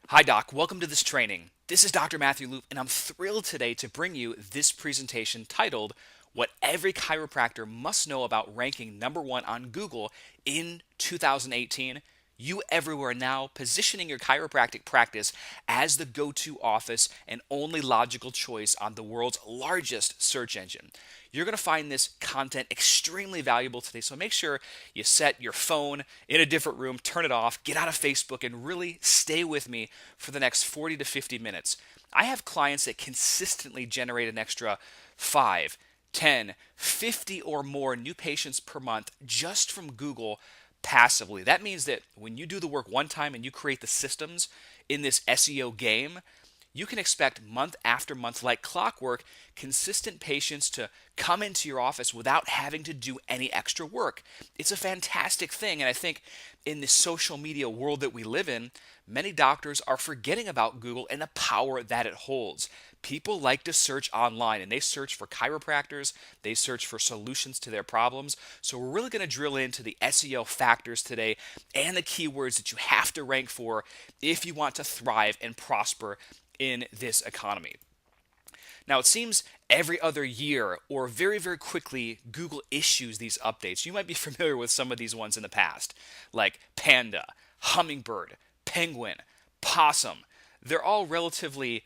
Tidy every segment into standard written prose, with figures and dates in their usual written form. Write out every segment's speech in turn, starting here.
Hi, Doc. Welcome to this training. This is Dr. Matthew Loop, and I'm thrilled today to bring you this presentation titled What Every Chiropractor Must Know About Ranking Number One on Google in 2018. You everywhere now, positioning your chiropractic practice as the go-to office and only logical choice on the world's largest search engine. You're going to find this content extremely valuable today, so make sure you set your phone in a different room, turn it off, get out of Facebook, and really stay with me for the next 40 to 50 minutes. I have clients that consistently generate an extra 5, 10, 50 or more new patients per month just from Google passively. That means that when you do the work one time and you create the systems in this SEO game, you can expect month after month, like clockwork, consistent patients to come into your office without having to do any extra work. It's a fantastic thing, and I think in the social media world that we live in, many doctors are forgetting about Google and the power that it holds. People like to search online and they search for chiropractors, they search for solutions to their problems. So, we're really going to drill into the SEO factors today and the keywords that you have to rank for if you want to thrive and prosper in this economy. Now, it seems every other year or very, very quickly, Google issues these updates. You might be familiar with some of these ones in the past, like panda, hummingbird, penguin, possum. They're all relatively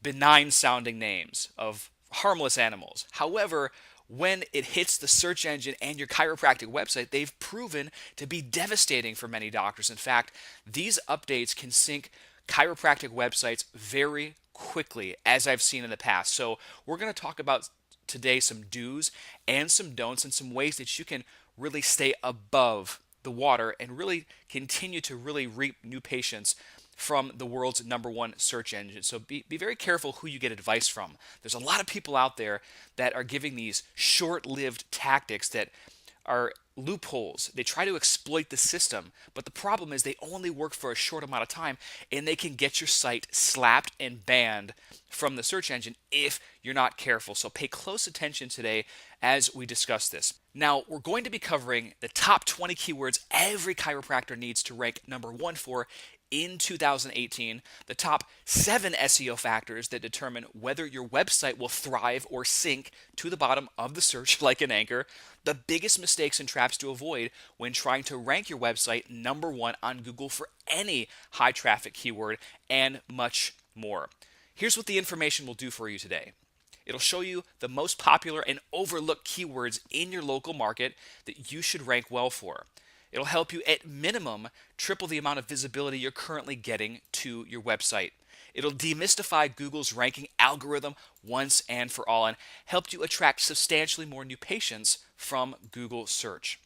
benign sounding names of harmless animals. However, when it hits the search engine and your chiropractic website, they've proven to be devastating for many doctors. In fact, these updates can sink chiropractic websites very quickly, as I've seen in the past. So, we're going to talk about today some do's and some don'ts and some ways that you can really stay above the water and really continue to really reap new patients from the world's number one search engine. So be very careful who you get advice from. There's a lot of people out there that are giving these short-lived tactics that are loopholes. They try to exploit the system, but the problem is they only work for a short amount of time and they can get your site slapped and banned from the search engine if you're not careful. So pay close attention today as we discuss this. Now, we're going to be covering the top 20 keywords every chiropractor needs to rank number one for in 2018, the top 7 SEO factors that determine whether your website will thrive or sink to the bottom of the search like an anchor, the biggest mistakes and traps to avoid when trying to rank your website number one on Google for any high traffic keyword, and much more. Here's what the information will do for you today. It'll show you the most popular and overlooked keywords in your local market that you should rank well for. It'll help you at minimum triple the amount of visibility you're currently getting to your website. It'll demystify Google's ranking algorithm once and for all and help you attract substantially more new patients from Google search.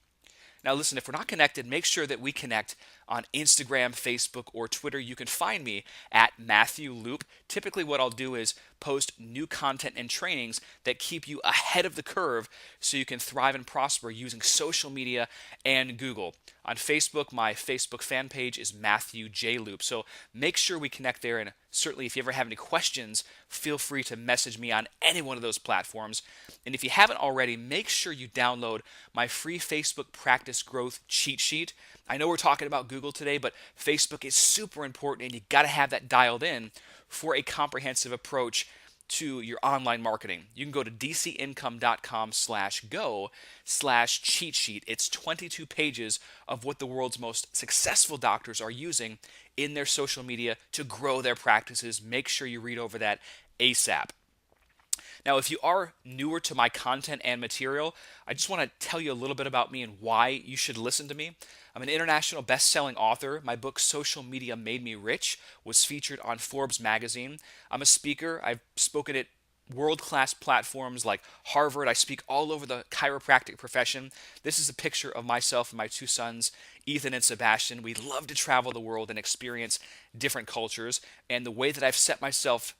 Now, listen, if we're not connected, make sure that we connect on Instagram, Facebook, or Twitter. You can find me at Matthew Loop. Typically, what I'll do is post new content and trainings that keep you ahead of the curve so you can thrive and prosper using social media and Google. On Facebook, my Facebook fan page is Matthew J. Loop. So make sure we connect there. And certainly, if you ever have any questions, feel free to message me on any one of those platforms. And if you haven't already, make sure you download my free Facebook practice growth cheat sheet. I know we're talking about Google today, but Facebook is super important and you got to have that dialed in for a comprehensive approach to your online marketing. You can go to dcincome.com/go/cheat sheet. It's 22 pages of what the world's most successful doctors are using in their social media to grow their practices. Make sure you read over that ASAP. Now, if you are newer to my content and material, I just want to tell you a little bit about me and why you should listen to me. I'm an international best-selling author. My book, Social Media Made Me Rich, was featured on Forbes magazine. I'm a speaker. I've spoken at world-class platforms like Harvard. I speak all over the chiropractic profession. This is a picture of myself and my two sons, Ethan and Sebastian. We love to travel the world and experience different cultures. And the way that I've set myself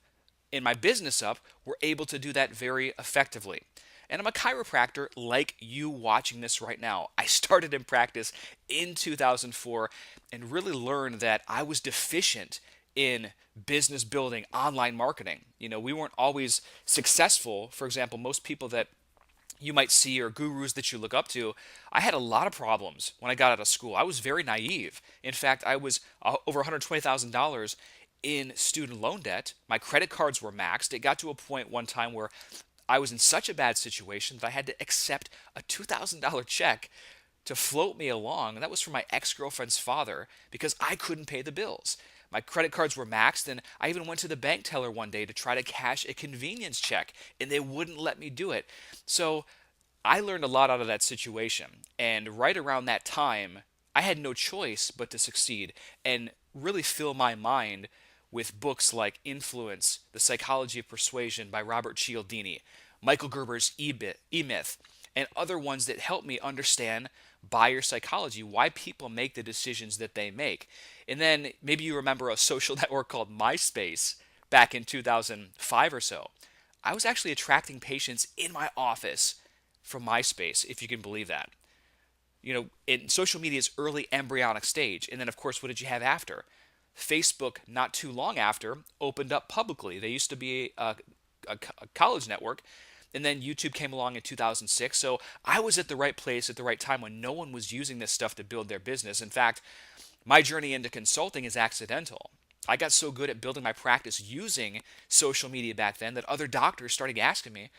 in my business up, we're able to do that very effectively. And I'm a chiropractor like you watching this right now. I started in practice in 2004 and really learned that I was deficient in business building, online marketing. We weren't always successful. For example, most people that you might see or gurus that you look up to, I had a lot of problems when I got out of school. I was very naive. In fact, I was over $120,000 in student loan debt. My credit cards were maxed. It got to a point one time where I was in such a bad situation that I had to accept a $2,000 check to float me along. And that was from my ex-girlfriend's father because I couldn't pay the bills. My credit cards were maxed, and I even went to the bank teller one day to try to cash a convenience check, and they wouldn't let me do it. So I learned a lot out of that situation. And right around that time, I had no choice but to succeed and really fill my mind with books like Influence, The Psychology of Persuasion by Robert Cialdini, Michael Gerber's E-Myth, and other ones that help me understand buyer psychology, why people make the decisions that they make. And then maybe you remember a social network called MySpace back in 2005 or so. I was actually attracting patients in my office from MySpace, if you can believe that. You know, in social media's early embryonic stage. And then, of course, what did you have after? Facebook, not too long after, opened up publicly. They used to be a college network, and then YouTube came along in 2006. So I was at the right place at the right time when no one was using this stuff to build their business. In fact, my journey into consulting is accidental. I got so good at building my practice using social media back then that other doctors started asking me,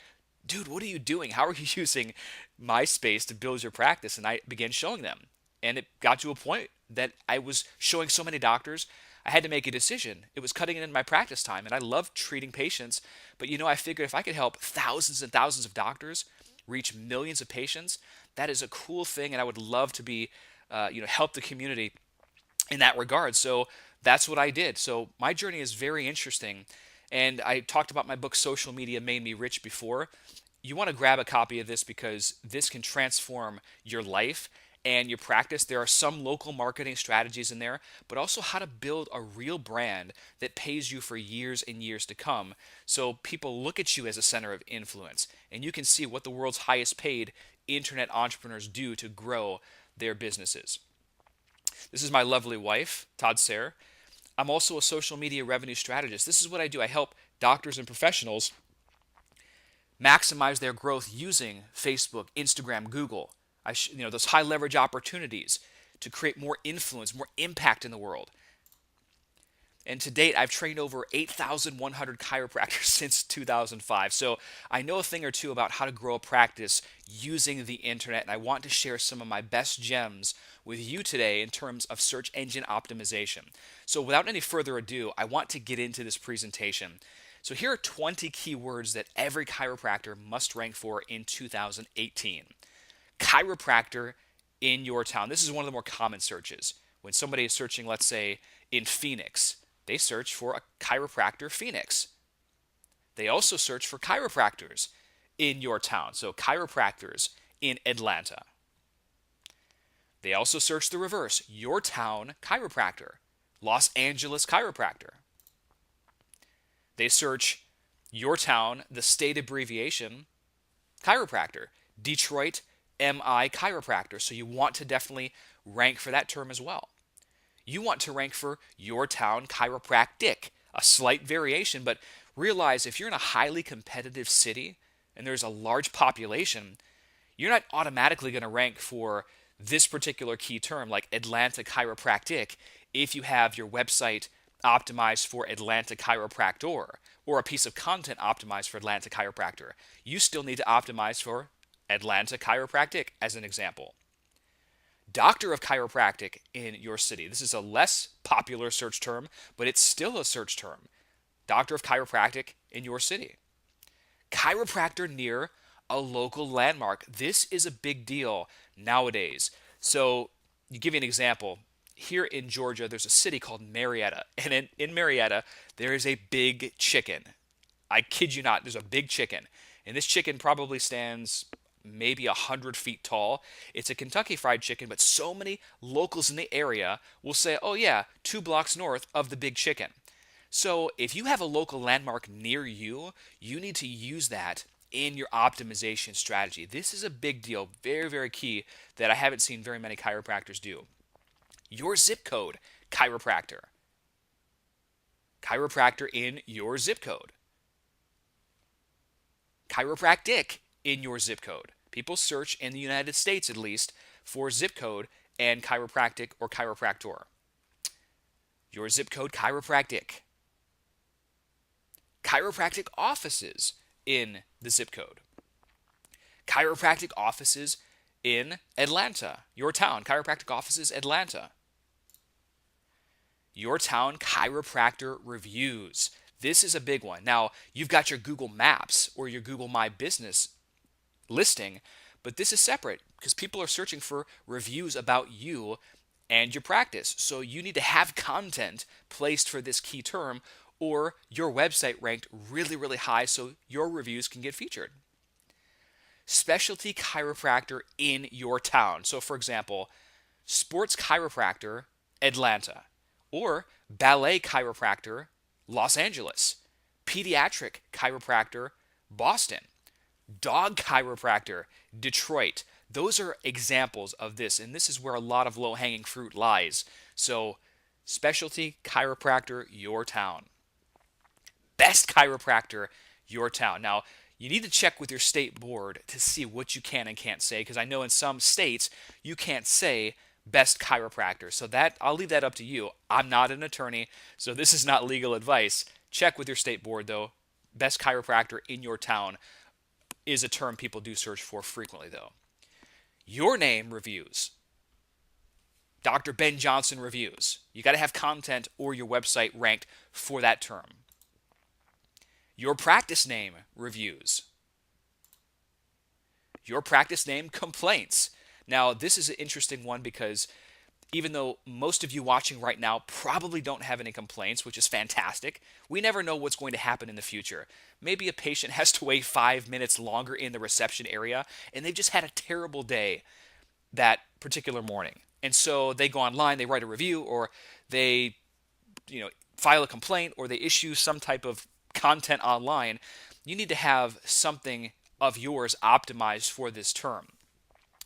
dude, what are you doing? How are you using MySpace to build your practice? And I began showing them. And it got to a point that I was showing so many doctors, I had to make a decision. It was cutting into my practice time, and I love treating patients. But I figured if I could help thousands and thousands of doctors reach millions of patients, that is a cool thing, and I would love to be, help the community in that regard. So that's what I did. So my journey is very interesting. And I talked about my book, Social Media Made Me Rich, before. You want to grab a copy of this because this can transform your life and your practice. There are some local marketing strategies in there, but also how to build a real brand that pays you for years and years to come. So people look at you as a center of influence, and you can see what the world's highest paid internet entrepreneurs do to grow their businesses. This is my lovely wife, Todd Sayre. I'm also a social media revenue strategist. This is what I do. I help doctors and professionals maximize their growth using Facebook, Instagram, Google. Those high leverage opportunities to create more influence, more impact in the world. And to date, I've trained over 8,100 chiropractors since 2005. So I know a thing or two about how to grow a practice using the internet, and I want to share some of my best gems with you today in terms of search engine optimization. So without any further ado, I want to get into this presentation. So here are 20 keywords that every chiropractor must rank for in 2018. Chiropractor in your town. This is one of the more common searches. When somebody is searching, let's say, in Phoenix, they search for a chiropractor Phoenix. They also search for chiropractors in your town. So chiropractors in Atlanta. They also search the reverse, your town chiropractor, Los Angeles chiropractor. They search your town, the state abbreviation, chiropractor, Detroit MI chiropractor. So you want to definitely rank for that term as well. You want to rank for your town chiropractic, a slight variation, but realize if you're in a highly competitive city and there's a large population, you're not automatically going to rank for this particular key term like Atlanta chiropractic if you have your website optimized for Atlanta chiropractor or a piece of content optimized for Atlanta chiropractor. You still need to optimize for Atlanta chiropractic as an example. Doctor of chiropractic in your city. This is a less popular search term, but it's still a search term. Doctor of chiropractic in your city. Chiropractor near a local landmark. This is a big deal nowadays. So, to give you an example, here in Georgia, there's a city called Marietta. And in Marietta, there is a big chicken. I kid you not, there's a big chicken. And this chicken probably stands maybe 100 feet tall. It's a Kentucky Fried Chicken, but so many locals in the area will say, oh yeah, 2 blocks north of the big chicken. So if you have a local landmark near you, you need to use that in your optimization strategy. This is a big deal, very, very key that I haven't seen very many chiropractors do. Your zip code, chiropractor. Chiropractor in your zip code. Chiropractic in your zip code. People search in the United States at least for zip code and chiropractic or chiropractor. Your zip code chiropractic. chiropractic offices in the zip code. Chiropractic offices in Atlanta, your town. Chiropractic offices, Atlanta. Your town chiropractor reviews. This is a big one. Now, you've got your Google Maps or your Google My Business listing, but this is separate because people are searching for reviews about you and your practice. So you need to have content placed for this key term or your website ranked really, really high so your reviews can get featured. Specialty chiropractor in your town. So for example, sports chiropractor, Atlanta, or ballet chiropractor, Los Angeles, pediatric chiropractor, Boston, dog chiropractor, Detroit. Those are examples of this, and this is where a lot of low-hanging fruit lies. So, specialty chiropractor, your town. Best chiropractor, your town. Now, you need to check with your state board to see what you can and can't say, because I know in some states you can't say best chiropractor. So that I'll leave that up to you. I'm not an attorney, so this is not legal advice. Check with your state board though. Best chiropractor in your town is a term people do search for frequently though. Your name reviews. Dr. Ben Johnson reviews. You got to have content or your website ranked for that term. Your practice name reviews. Your practice name complaints. Now, this is an interesting one because even though most of you watching right now probably don't have any complaints, which is fantastic, we never know what's going to happen in the future. Maybe a patient has to wait 5 minutes longer in the reception area and they've just had a terrible day that particular morning. And so they go online, they write a review, or they file a complaint, or they issue some type of content online. You need to have something of yours optimized for this term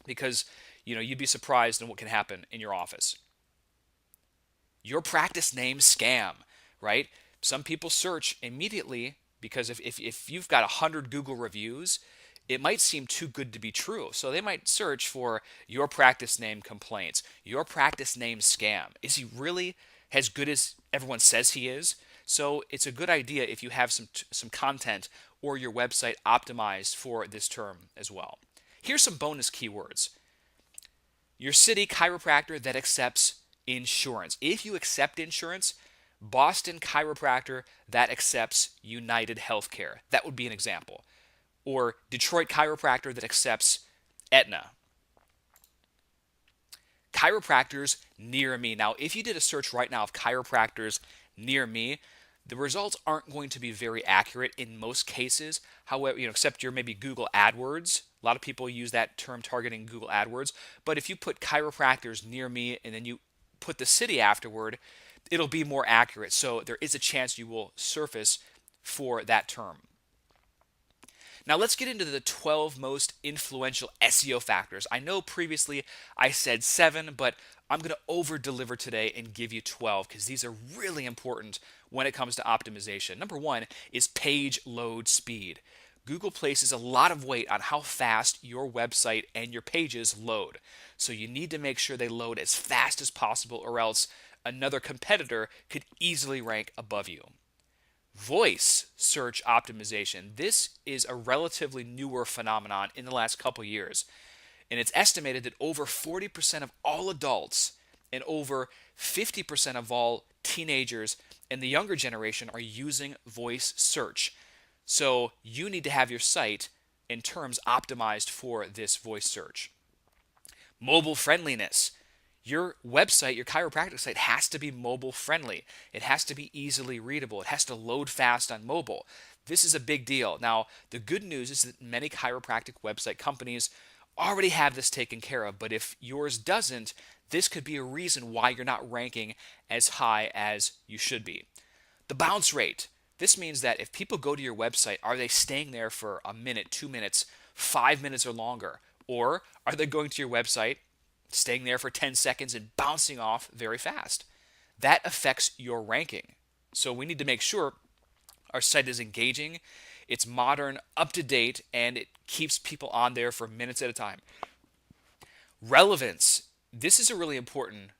because you'd be surprised in what can happen in your office. Your practice name scam, right? Some people search immediately because if you've got 100 Google reviews, it might seem too good to be true. So they might search for your practice name complaints, your practice name scam. Is he really as good as everyone says he is? So it's a good idea if you have some content or your website optimized for this term as well. Here's some bonus keywords. Your city chiropractor that accepts insurance. If you accept insurance, Boston chiropractor that accepts United Healthcare. That would be an example. Or Detroit chiropractor that accepts Aetna. Chiropractors near me. Now, if you did a search right now of chiropractors near me, the results aren't going to be very accurate in most cases. However, except your maybe Google AdWords. A lot of people use that term targeting Google AdWords. But if you put chiropractors near me and then you put the city afterward, it'll be more accurate. So there is a chance you will surface for that term. Now let's get into the 12 most influential SEO factors. I know previously I said 7, but I'm going to over-deliver today and give you 12 because these are really important when it comes to optimization. Number 1 is page load speed. Google places a lot of weight on how fast your website and your pages load. So you need to make sure they load as fast as possible or else another competitor could easily rank above you. Voice search optimization. This is a relatively newer phenomenon in the last couple years. And it's estimated that over 40% of all adults and over 50% of all teenagers and the younger generation are using voice search. So you need to have your site in terms optimized for this voice search. Mobile friendliness. Your website, your chiropractic site has to be mobile friendly. It has to be easily readable. It has to load fast on mobile. This is a big deal. Now, the good news is that many chiropractic website companies already have this taken care of, but if yours doesn't, this could be a reason why you're not ranking as high as you should be. The bounce rate. This means that if people go to your website, are they staying there for a minute, 2 minutes, 5 minutes or longer? Or are they going to your website, staying there for 10 seconds and bouncing off very fast? That affects your ranking. So we need to make sure our site is engaging, it's modern, up to date, and it keeps people on there for minutes at a time. Relevance. This is a really important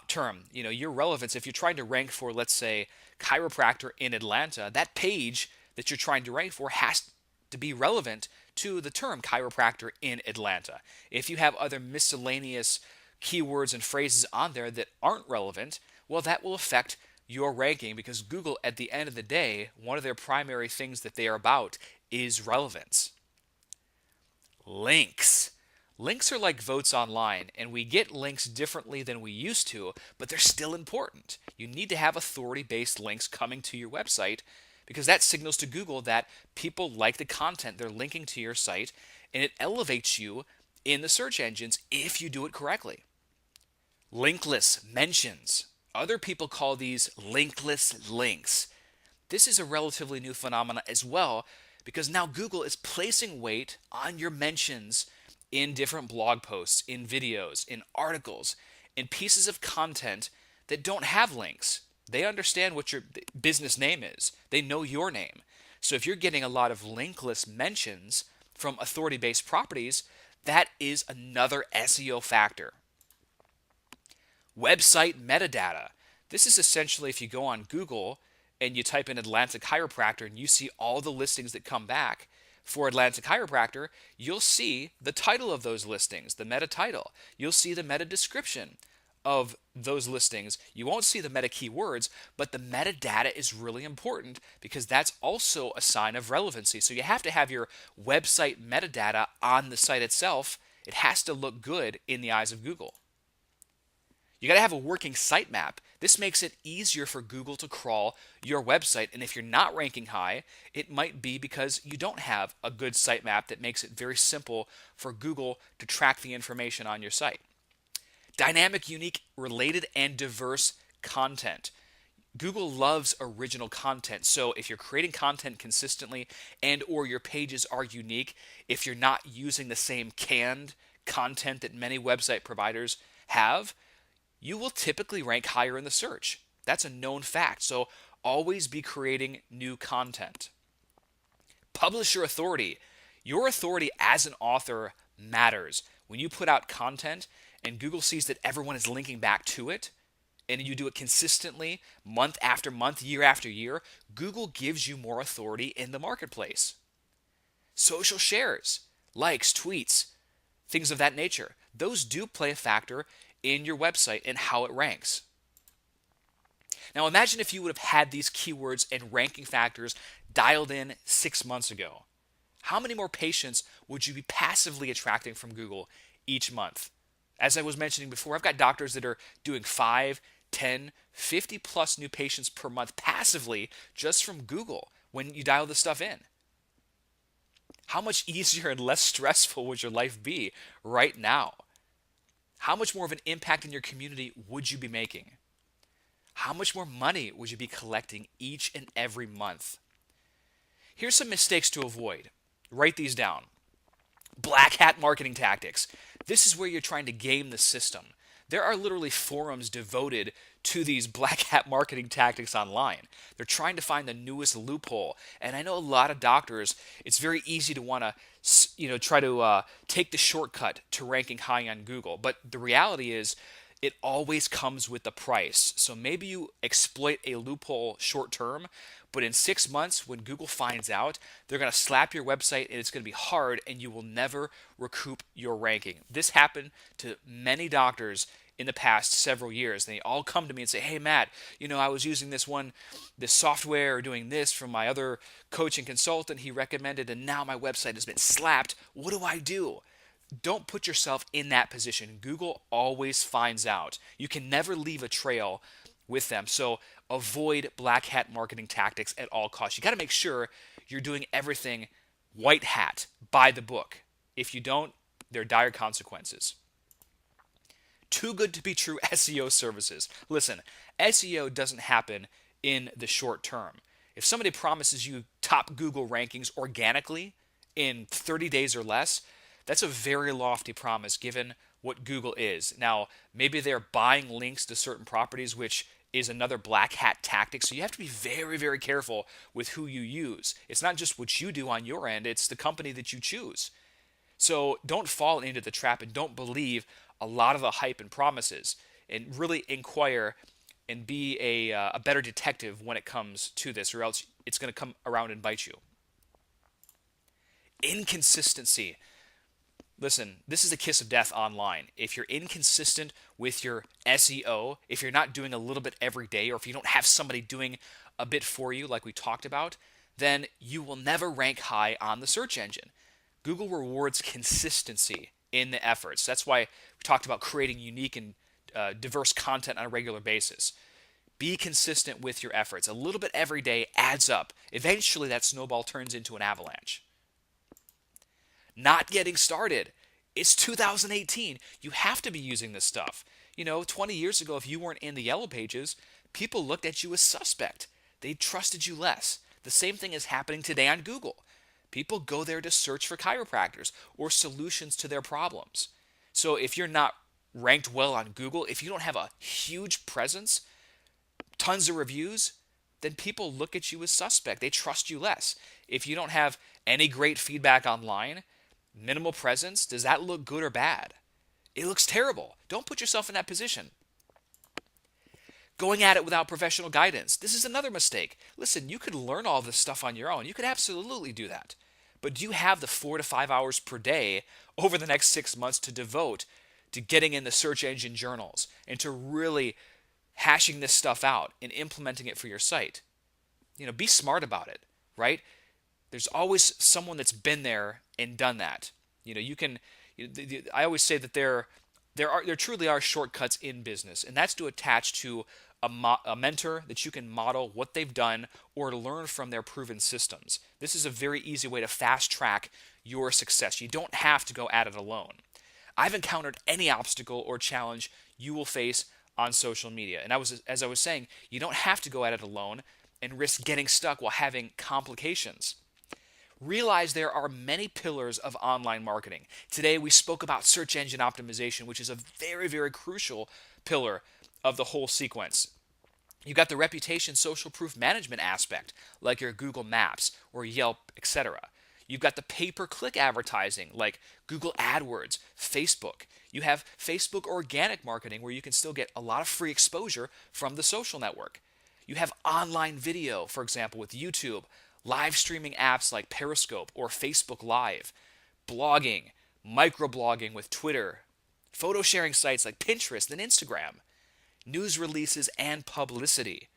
term. Your relevance, if you're trying to rank for, let's say, chiropractor in Atlanta, that page that you're trying to rank for has to be relevant to the term chiropractor in Atlanta. If you have other miscellaneous keywords and phrases on there that aren't relevant, well, that will affect your ranking, because Google, at the end of the day, one of their primary things that they are about is relevance. Links. Links are like votes online, and we get links differently than we used to, but they're still important. You need to have authority-based links coming to your website, because that signals to Google that people like the content they're linking to your site, and it elevates you in the search engines if you do it correctly. Linkless mentions. Other people call these linkless links. This is a relatively new phenomenon as well, because now Google is placing weight on your mentions in different blog posts, in videos, in articles, in pieces of content that don't have links. They understand what your business name is. They know your name. So if you're getting a lot of linkless mentions from authority-based properties, that is another SEO factor. Website metadata. This is essentially if you go on Google and you type in Atlanta Chiropractor and you see all the listings that come back for Atlanta Chiropractor, you'll see the title of those listings, the meta title. You'll see the meta description of those listings. You won't see the meta keywords, but the metadata is really important because that's also a sign of relevancy. So you have to have your website metadata on the site itself. It has to look good in the eyes of Google. You got to have a working sitemap. This makes it easier for Google to crawl your website. And if you're not ranking high, it might be because you don't have a good sitemap that makes it very simple for Google to track the information on your site. Dynamic, unique, related, and diverse content. Google loves original content. So if you're creating content consistently and or your pages are unique, if you're not using the same canned content that many website providers have, you will typically rank higher in the search. That's a known fact. So always be creating new content. Publisher authority. Your authority as an author matters. When you put out content and Google sees that everyone is linking back to it, and you do it consistently, month after month, year after year, Google gives you more authority in the marketplace. Social shares, likes, tweets, things of that nature. Those do play a factor in your website and how it ranks. Now imagine if you would have had these keywords and ranking factors dialed in 6 months ago. How many more patients would you be passively attracting from Google each month? As I was mentioning before, I've got doctors that are doing 5, 10, 50 plus new patients per month passively just from Google when you dial this stuff in. How much easier and less stressful would your life be right now? How much more of an impact in your community would you be making? How much more money would you be collecting each and every month? Here's some mistakes to avoid. Write these down. Black hat marketing tactics. This is where you're trying to game the system. There are literally forums devoted to these black hat marketing tactics online. They're trying to find the newest loophole. And I know a lot of doctors, it's very easy to want to try to take the shortcut to ranking high on Google. But the reality is it always comes with the price. So maybe you exploit a loophole short term, but in 6 months, when Google finds out, they're going to slap your website and it's going to be hard and you will never recoup your ranking. This happened to many doctors in the past several years. They all come to me and say, hey, Matt, I was using this software or doing this from my other coach and consultant he recommended, and now my website has been slapped. What do I do? Don't put yourself in that position. Google always finds out. You can never leave a trail with them. So avoid black hat marketing tactics at all costs. You got to make sure you're doing everything white hat, by the book. If you don't, there are dire consequences. Too good to be true SEO services. Listen, SEO doesn't happen in the short term. If somebody promises you top Google rankings organically in 30 days or less, that's a very lofty promise given what Google is. Now, maybe they're buying links to certain properties, which is another black hat tactic. So you have to be very, very careful with who you use. It's not just what you do on your end, it's the company that you choose. So don't fall into the trap and don't believe a lot of the hype and promises, and really inquire and be a better detective when it comes to this, or else it's going to come around and bite you. Inconsistency. Listen, this is the kiss of death online. If you're inconsistent with your SEO, if you're not doing a little bit every day, or if you don't have somebody doing a bit for you, like we talked about, then you will never rank high on the search engine. Google rewards consistency in the efforts. That's why we talked about creating unique and diverse content on a regular basis. Be consistent with your efforts. A little bit every day adds up. Eventually, that snowball turns into an avalanche. Not getting started. It's 2018. You have to be using this stuff. 20 years ago, if you weren't in the yellow pages, people looked at you as suspect. They trusted you less. The same thing is happening today on Google. People go there to search for chiropractors or solutions to their problems. So if you're not ranked well on Google, if you don't have a huge presence, tons of reviews, then people look at you as suspect. They trust you less. If you don't have any great feedback online, minimal presence, does that look good or bad? It looks terrible. Don't put yourself in that position. Going at it without professional guidance. This is another mistake. Listen, you could learn all this stuff on your own. You could absolutely do that. But do you have the 4 to 5 hours per day over the next 6 months to devote to getting in the search engine journals and to really hashing this stuff out and implementing it for your site? Be smart about it, right? There's always someone that's been there and done that. I always say that there truly are shortcuts in business, and that's to attach to a mentor that you can model what they've done or to learn from their proven systems. This is a very easy way to fast track your success. You don't have to go at it alone. I've encountered any obstacle or challenge you will face on social media, and as I was saying, you don't have to go at it alone and risk getting stuck while having complications. Realize there are many pillars of online marketing. Today we spoke about search engine optimization, which is a very, very crucial pillar of the whole sequence. You got the reputation social proof management aspect, like your Google Maps or Yelp, etc. You've got the pay-per-click advertising, like Google AdWords, Facebook. You have Facebook organic marketing, where you can still get a lot of free exposure from the social network. You have online video, for example, with YouTube, live streaming apps like Periscope or Facebook Live, blogging, microblogging with Twitter, photo sharing sites like Pinterest and Instagram, news releases and publicity,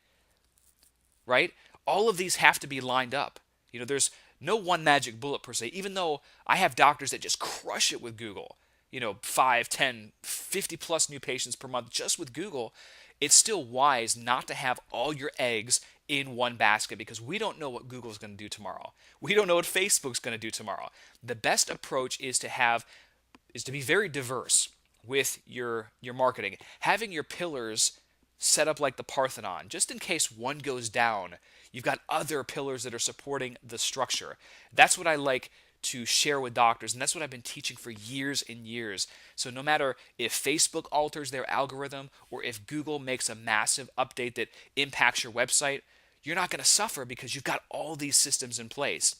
right? All of these have to be lined up. There's no one magic bullet per se, even though I have doctors that just crush it with Google. 5, 10, 50 plus new patients per month just with Google. It's still wise not to have all your eggs in one basket, because we don't know what Google's going to do tomorrow. We don't know what Facebook's going to do tomorrow. The best approach is to be very diverse with your marketing. Having your pillars set up like the Parthenon, just in case one goes down, you've got other pillars that are supporting the structure. That's what I like to share with doctors, and that's what I've been teaching for years and years. So no matter if Facebook alters their algorithm or if Google makes a massive update that impacts your website, you're not going to suffer because you've got all these systems in place.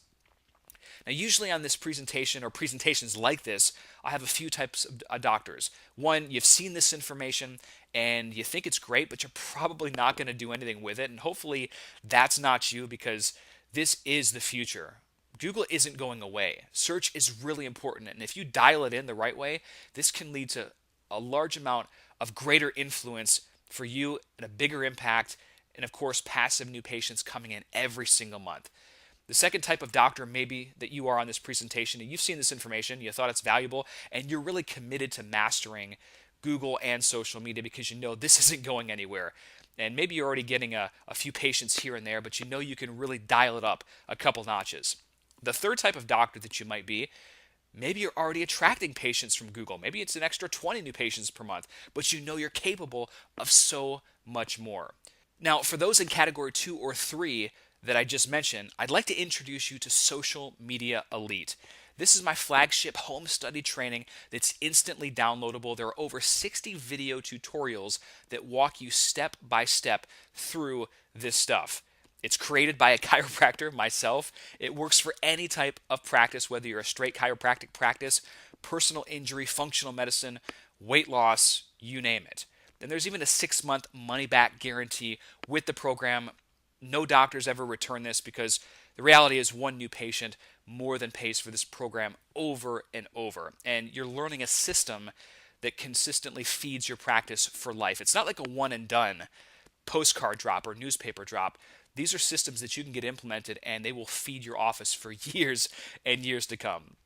Now, usually on this presentation or presentations like this, I have a few types of doctors. One, you've seen this information and you think it's great, but you're probably not going to do anything with it. And hopefully that's not you, because this is the future. Google isn't going away. Search is really important. And if you dial it in the right way, this can lead to a large amount of greater influence for you and a bigger impact. And of course, passive new patients coming in every single month. The second type of doctor maybe that you are on this presentation, and you've seen this information, you thought it's valuable, and you're really committed to mastering Google and social media because you know this isn't going anywhere. And maybe you're already getting a few patients here and there, but you know you can really dial it up a couple notches. The third type of doctor that you might be, maybe you're already attracting patients from Google. Maybe it's an extra 20 new patients per month, but you know you're capable of so much more. Now, for those in category 2 or 3 that I just mentioned, I'd like to introduce you to Social Media Elite. This is my flagship home study training that's instantly downloadable. There are over 60 video tutorials that walk you step by step through this stuff. It's created by a chiropractor, myself. It works for any type of practice, whether you're a straight chiropractic practice, personal injury, functional medicine, weight loss, you name it. And there's even a 6-month money-back guarantee with the program. No doctors ever return this because the reality is one new patient more than pays for this program over and over. And you're learning a system that consistently feeds your practice for life. It's not like a one and done postcard drop or newspaper drop. These are systems that you can get implemented and they will feed your office for years and years to come.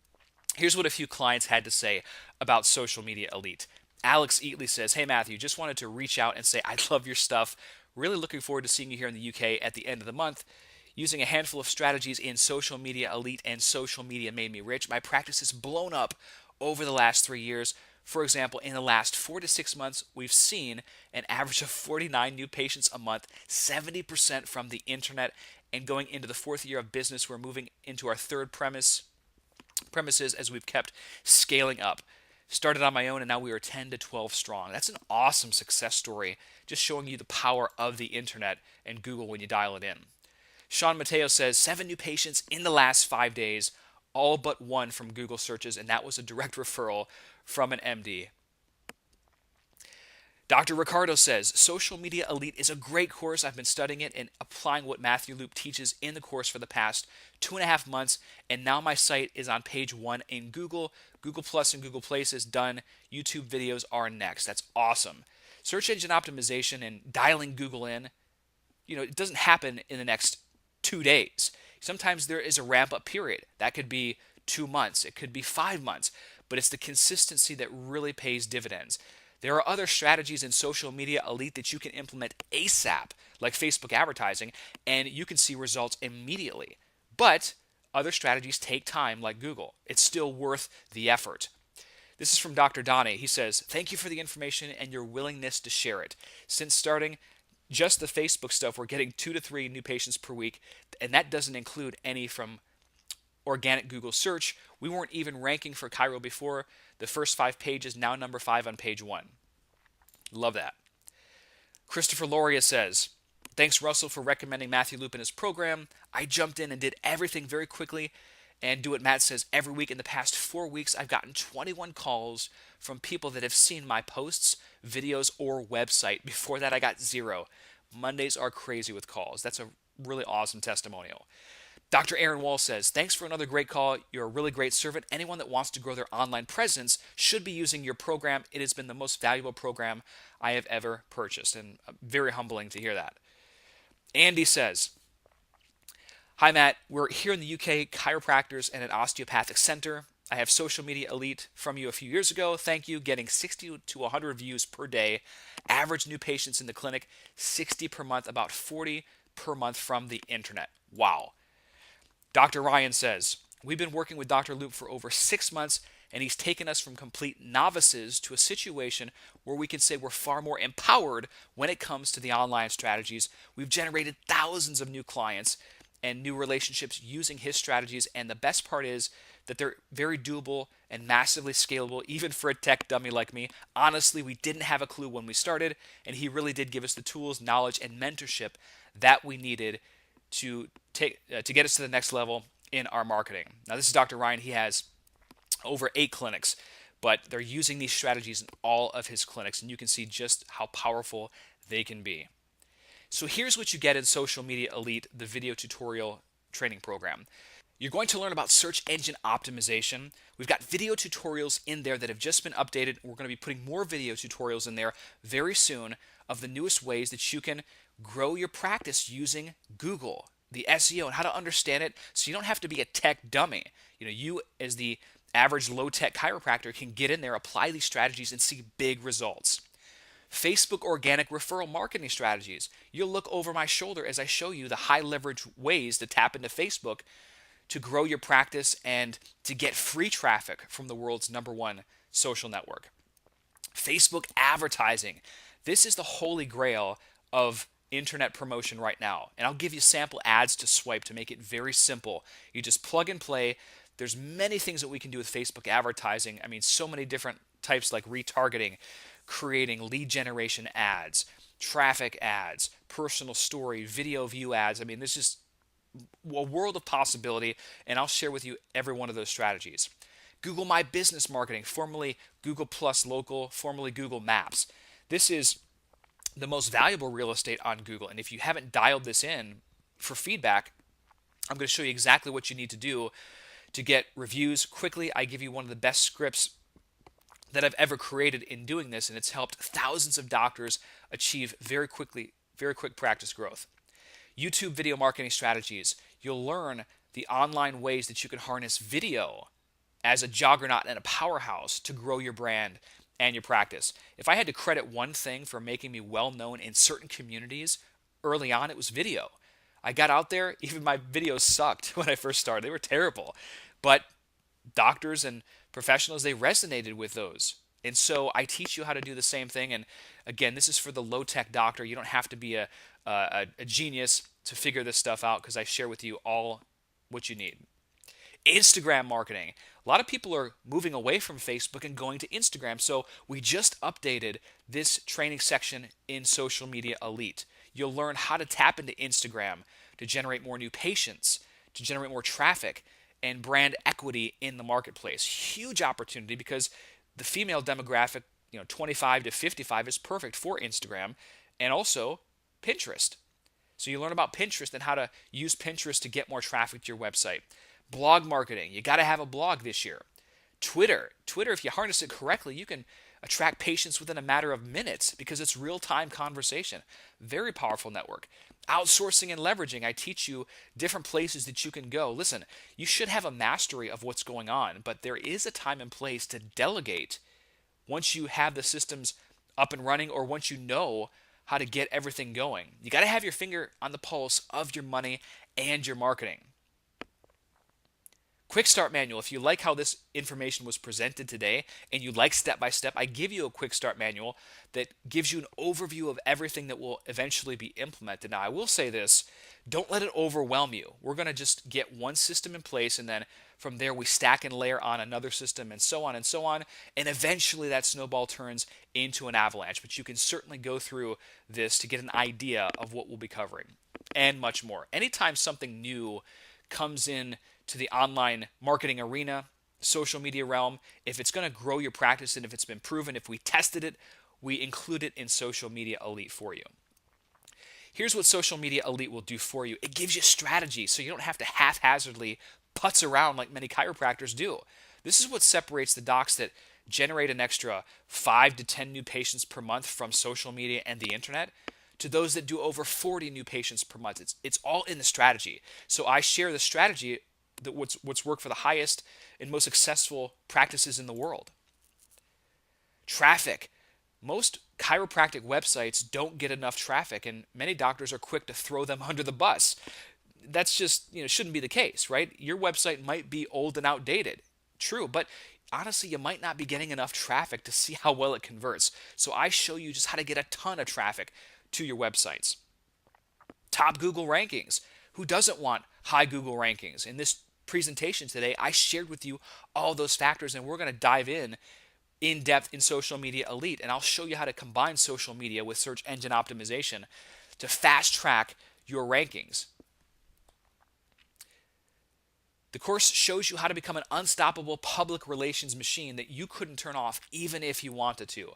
Here's what a few clients had to say about Social Media Elite. Alex Eatley says, "Hey Matthew, just wanted to reach out and say I love your stuff. Really looking forward to seeing you here in the UK at the end of the month. Using a handful of strategies in Social Media Elite and Social Media Made Me Rich, my practice has blown up over the last 3 years. For example, in the last 4 to 6 months, we've seen an average of 49 new patients a month, 70% from the internet, and going into the 4th year of business, we're moving into our third premises as we've kept scaling up. Started on my own and now we are 10 to 12 strong." That's an awesome success story, just showing you the power of the internet and Google when you dial it in. Sean Mateo says, 7 new patients in the last 5 days, all but one from Google searches, and that was a direct referral from an MD. Dr. Ricardo says, "Social Media Elite is a great course. I've been studying it and applying what Matthew Loop teaches in the course for the past 2.5 months, and now my site is on page 1 in Google. Google Plus and Google Places done. YouTube videos are next." That's awesome. Search engine optimization and dialing Google in, it doesn't happen in the next 2 days. Sometimes there is a ramp-up period. That could be 2 months. It could be 5 months. But it's the consistency that really pays dividends. There are other strategies in Social Media Elite that you can implement ASAP, like Facebook advertising, and you can see results immediately. But other strategies take time, like Google. It's still worth the effort. This is from Dr. Donnie. He says, "Thank you for the information and your willingness to share it. Since starting just the Facebook stuff, we're getting 2 to 3 new patients per week, and that doesn't include any from organic Google search. We weren't even ranking for Chiro before the first 5 pages, now number 5 on page 1. Love that. Christopher Loria says, "Thanks, Russell, for recommending Matthew Loop in his program. I jumped in and did everything very quickly and do what Matt says every week. In the past 4 weeks, I've gotten 21 calls from people that have seen my posts, videos, or website. Before that, I got 0. Mondays are crazy with calls." That's a really awesome testimonial. Dr. Aaron Wall says, "Thanks for another great call. You're a really great servant. Anyone that wants to grow their online presence should be using your program. It has been the most valuable program I have ever purchased." And very humbling to hear that. Andy says, "Hi, Matt. We're here in the UK, chiropractors and an osteopathic center. I have Social Media Elite from you a few years ago. Thank you. Getting 60 to 100 views per day. Average new patients in the clinic, 60 per month, about 40 per month from the internet." Wow. Dr. Ryan says, "We've been working with Dr. Loop for over 6 months, and he's taken us from complete novices to a situation where we can say we're far more empowered when it comes to the online strategies. We've generated thousands of new clients and new relationships using his strategies, and the best part is that they're very doable and massively scalable, even for a tech dummy like me. Honestly, we didn't have a clue when we started, and he really did give us the tools, knowledge, and mentorship that we needed to get us to the next level in our marketing." Now, this is Dr. Ryan. He has over 8 clinics, but they're using these strategies in all of his clinics, and you can see just how powerful they can be. So here's what you get in Social Media Elite, the video tutorial training program. You're going to learn about search engine optimization. We've got video tutorials in there that have just been updated. We're going to be putting more video tutorials in there very soon of the newest ways that you can grow your practice using Google, the SEO, and how to understand it so you don't have to be a tech dummy. You as the average low-tech chiropractor can get in there, apply these strategies, and see big results. Facebook organic referral marketing strategies. You'll look over my shoulder as I show you the high leverage ways to tap into Facebook to grow your practice and to get free traffic from the world's #1 social network. Facebook advertising. This is the holy grail of internet promotion right now. And I'll give you sample ads to swipe to make it very simple. You just plug and play. There's many things that we can do with Facebook advertising. I mean, so many different types like retargeting, creating lead generation ads, traffic ads, personal story, video view ads. I mean, there's just a world of possibility, and I'll share with you every one of those strategies. Google My Business Marketing, formerly Google Plus Local, formerly Google Maps. This is the most valuable real estate on Google. And if you haven't dialed this in for feedback, I'm going to show you exactly what you need to do to get reviews quickly. I give you one of the best scripts that I've ever created in doing this, and it's helped thousands of doctors achieve very quick practice growth. YouTube video marketing strategies. You'll learn the online ways that you can harness video as a juggernaut and a powerhouse to grow your brand and your practice. If I had to credit one thing for making me well known in certain communities early on, it was video. I got out there, even my videos sucked when I first started. They were terrible. But doctors and professionals, they resonated with those. And so I teach you how to do the same thing. And again, this is for the low-tech doctor. You don't have to be a genius to figure this stuff out, because I share with you all what you need. Instagram marketing. A lot of people are moving away from Facebook and going to Instagram. So we just updated this training section in Social Media Elite. You'll learn how to tap into Instagram to generate more new patients, to generate more traffic, and brand equity in the marketplace. Huge opportunity, because the female demographic, 25 to 55, is perfect for Instagram, and also Pinterest. So you learn about Pinterest and how to use Pinterest to get more traffic to your website. Blog marketing. You got to have a blog this year. Twitter, if you harness it correctly, you can attract patients within a matter of minutes, because it's real-time conversation. Very powerful network. Outsourcing and leveraging. I teach you different places that you can go. Listen, you should have a mastery of what's going on, but there is a time and place to delegate once you have the systems up and running, or once you know how to get everything going. You got to have your finger on the pulse of your money and your marketing. Quick Start Manual. If you like how this information was presented today and you like step-by-step, I give you a Quick Start Manual that gives you an overview of everything that will eventually be implemented. Now, I will say this, don't let it overwhelm you. We're going to just get one system in place, and then from there we stack and layer on another system, and so on and so on, and eventually that snowball turns into an avalanche. But you can certainly go through this to get an idea of what we'll be covering, and much more. Anytime something new comes in to the online marketing arena, social media realm, if it's going to grow your practice and if it's been proven, if we tested it, we include it in Social Media Elite for you. Here's what Social Media Elite will do for you. It gives you strategy, so you don't have to haphazardly putz around like many chiropractors do. This is what separates the docs that generate an extra 5 to 10 new patients per month from social media and the internet, to those that do over 40 new patients per month. It's all in the strategy. So I share the strategy that what's worked for the highest and most successful practices in the world. Traffic. Most chiropractic websites don't get enough traffic, and many doctors are quick to throw them under the bus. That's just, shouldn't be the case, right? Your website might be old and outdated. True, but honestly, you might not be getting enough traffic to see how well it converts. So I show you just how to get a ton of traffic to your websites. Top Google rankings. Who doesn't want high Google rankings? In this presentation today, I shared with you all those factors, and we're going to dive in depth in Social Media Elite, and I'll show you how to combine social media with search engine optimization to fast track your rankings. The course shows you how to become an unstoppable public relations machine that you couldn't turn off even if you wanted to.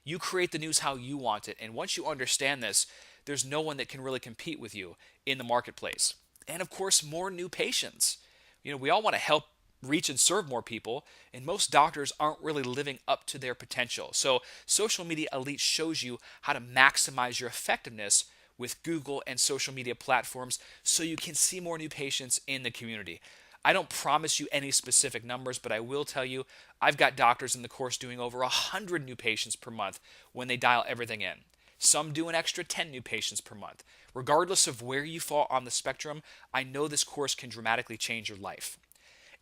You create the news how you want it, and once you understand this, there's no one that can really compete with you in the marketplace. And of course, more new patients. We all want to help reach and serve more people, and most doctors aren't really living up to their potential. So Social Media Elite shows you how to maximize your effectiveness with Google and social media platforms so you can see more new patients in the community. I don't promise you any specific numbers, but I will tell you I've got doctors in the course doing over 100 new patients per month when they dial everything in. Some do an extra 10 new patients per month. Regardless of where you fall on the spectrum, I know this course can dramatically change your life.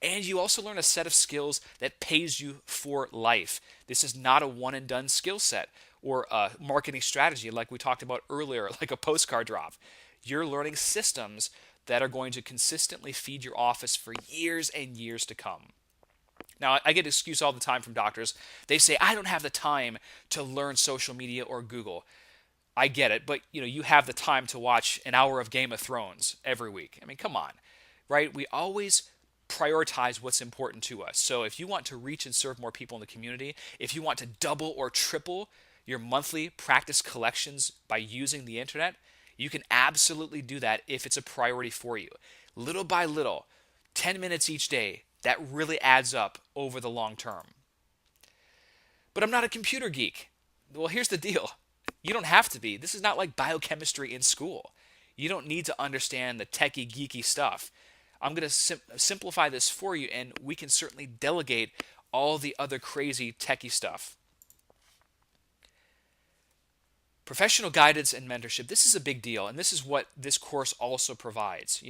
And you also learn a set of skills that pays you for life. This is not a one-and-done skill set or a marketing strategy like we talked about earlier, like a postcard drop. You're learning systems that are going to consistently feed your office for years and years to come. Now, I get an excuse all the time from doctors. They say, I don't have the time to learn social media or Google. I get it, but you have the time to watch an hour of Game of Thrones every week. I mean, come on, right? We always prioritize what's important to us. So if you want to reach and serve more people in the community, if you want to double or triple your monthly practice collections by using the internet, you can absolutely do that if it's a priority for you. Little by little, 10 minutes each day, that really adds up over the long term. But I'm not a computer geek. Well, here's the deal. You don't have to be. This is not like biochemistry in school. You don't need to understand the techie, geeky stuff. I'm going to simplify this for you, and we can certainly delegate all the other crazy techie stuff. Professional guidance and mentorship, this is a big deal, and this is what this course also provides.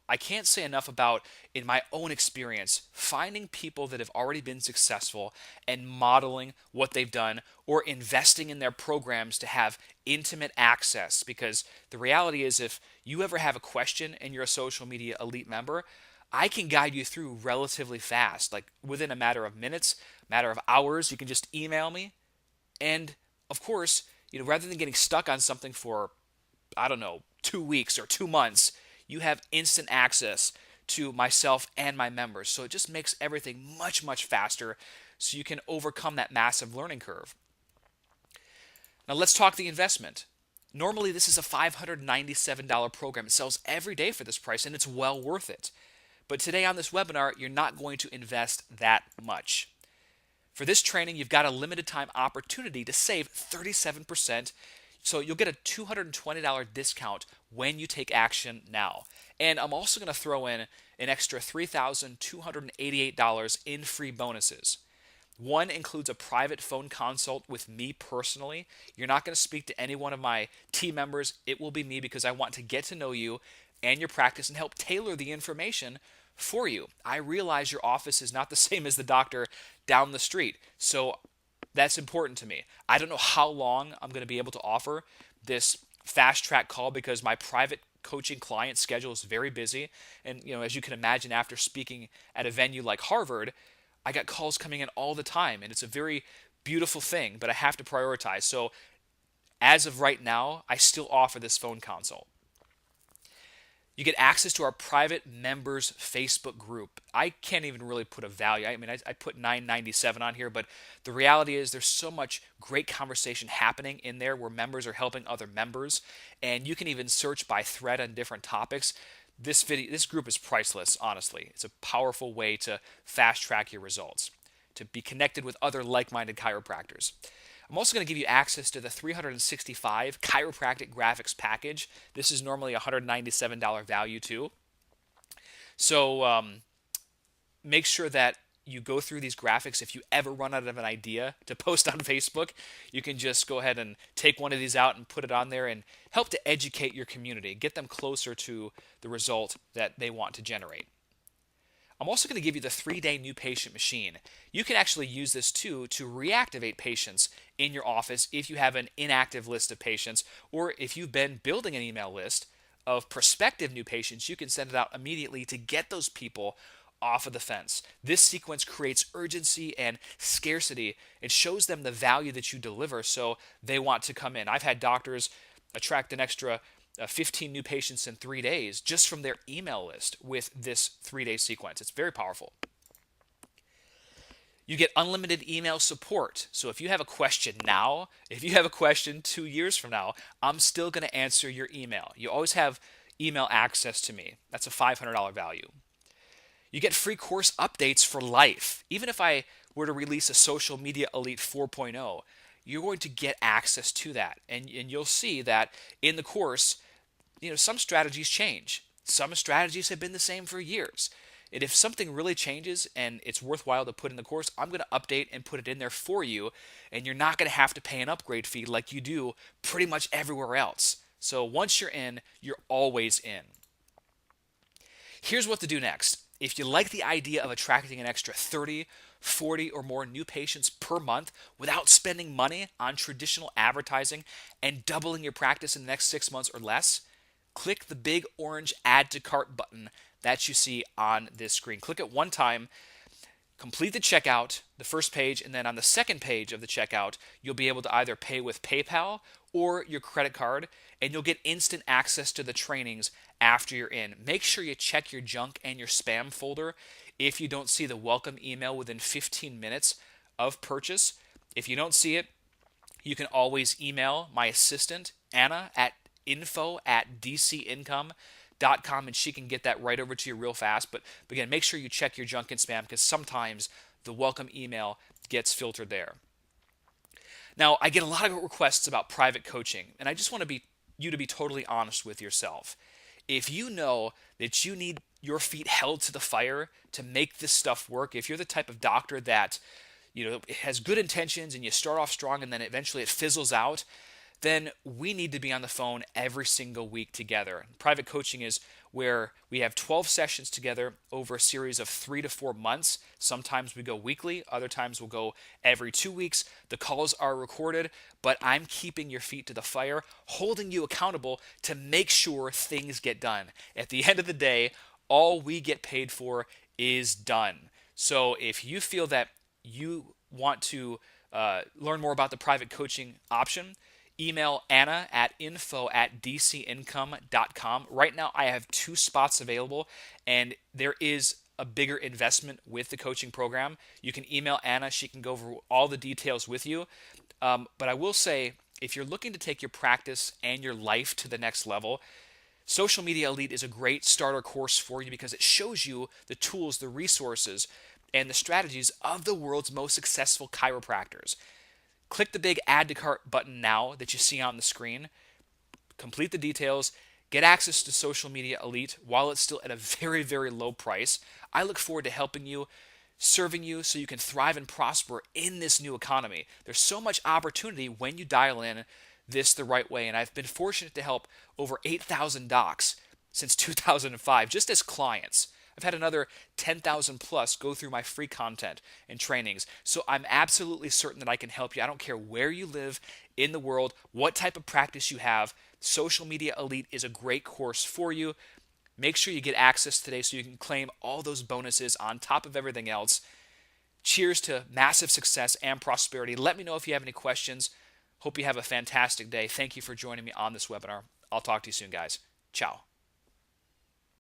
I can't say enough about, in my own experience, finding people that have already been successful and modeling what they've done or investing in their programs to have intimate access. Because the reality is, if you ever have a question and you're a social media elite member, I can guide you through relatively fast, like within a matter of minutes, matter of hours. You can just email me, and of course, rather than getting stuck on something for, 2 weeks or 2 months, you have instant access to myself and my members. So it just makes everything much, much faster so you can overcome that massive learning curve. Now let's talk the investment. Normally this is a $597 program. It sells every day for this price, and it's well worth it. But today on this webinar, you're not going to invest that much. For this training, you've got a limited time opportunity to save 37%. So you'll get a $220 discount when you take action now. And I'm also going to throw in an extra $3,288 in free bonuses. One includes a private phone consult with me personally. You're not going to speak to any one of my team members. It will be me, because I want to get to know you and your practice and help tailor the information for you. I realize your office is not the same as the doctor down the street, so that's important to me. I don't know how long I'm going to be able to offer this fast track call, because my private coaching client schedule is very busy. And as you can imagine, after speaking at a venue like Harvard, I got calls coming in all the time, and it's a very beautiful thing, but I have to prioritize. So as of right now, I still offer this phone consult. You get access to our private members Facebook group. I can't even really put a value. I put $9.97 on here, but the reality is there's so much great conversation happening in there where members are helping other members, and you can even search by thread on different topics. This group is priceless, honestly. It's a powerful way to fast track your results, to be connected with other like-minded chiropractors. I'm also going to give you access to the 365 chiropractic graphics package. This is normally a $197 value too. So make sure that you go through these graphics. If you ever run out of an idea to post on Facebook, you can just go ahead and take one of these out and put it on there and help to educate your community, get them closer to the result that they want to generate. I'm also going to give you the 3-day new patient machine. You can actually use this too to reactivate patients in your office if you have an inactive list of patients, or if you've been building an email list of prospective new patients, you can send it out immediately to get those people off of the fence. This sequence creates urgency and scarcity. It shows them the value that you deliver, so they want to come in. I've had doctors attract an extra 15 new patients in 3 days just from their email list with this 3-day sequence. It's very powerful. You get unlimited email support. So if you have a question now, if you have a question 2 years from now, I'm still going to answer your email. You always have email access to me. That's a $500 value. You get free course updates for life. Even if I were to release a Social Media Elite 4.0, you're going to get access to that. And you'll see that in the course, some strategies change. Some strategies have been the same for years. And if something really changes and it's worthwhile to put in the course, I'm going to update and put it in there for you. And you're not going to have to pay an upgrade fee like you do pretty much everywhere else. So once you're in, you're always in. Here's what to do next. If you like the idea of attracting an extra 30, 40 or more new patients per month without spending money on traditional advertising and doubling your practice in the next 6 months or less, click the big orange Add to Cart button that you see on this screen. Click it one time, complete the checkout, the first page, and then on the second page of the checkout, you'll be able to either pay with PayPal or your credit card, and you'll get instant access to the trainings after you're in. Make sure you check your junk and your spam folder if you don't see the welcome email within 15 minutes of purchase. If you don't see it, You can always email my assistant, Anna, at info@dcincome.com, and she can get that right over to you real fast. But again, make sure you check your junk and spam, because sometimes the welcome email gets filtered there. Now, I get a lot of requests about private coaching, and I just want you to be totally honest with yourself. If you know that you need your feet held to the fire to make this stuff work, if you're the type of doctor that has good intentions and you start off strong and then eventually it fizzles out, then we need to be on the phone every single week together. Private coaching is where we have 12 sessions together over a series of 3 to 4 months. Sometimes we go weekly, other times we'll go every 2 weeks. The calls are recorded, but I'm keeping your feet to the fire, holding you accountable to make sure things get done. At the end of the day, all we get paid for is done. So if you feel that you want to learn more about the private coaching option, email Anna at info@dcincome.com. Right now, I have 2 spots available, and there is a bigger investment with the coaching program. You can email Anna. She can go over all the details with you. But I will say, if you're looking to take your practice and your life to the next level, Social Media Elite is a great starter course for you, because it shows you the tools, the resources, and the strategies of the world's most successful chiropractors. Click the big Add to Cart button now that you see on the screen. Complete the details. Get access to Social Media Elite while it's still at a very, very low price. I look forward to helping you, serving you so you can thrive and prosper in this new economy. There's so much opportunity when you dial in this the right way, and I've been fortunate to help over 8,000 docs since 2005 just as clients. I've had another 10,000 plus go through my free content and trainings. So I'm absolutely certain that I can help you. I don't care where you live in the world, what type of practice you have. Social Media Elite is a great course for you. Make sure you get access today so you can claim all those bonuses on top of everything else. Cheers to massive success and prosperity. Let me know if you have any questions. Hope you have a fantastic day. Thank you for joining me on this webinar. I'll talk to you soon, guys. Ciao.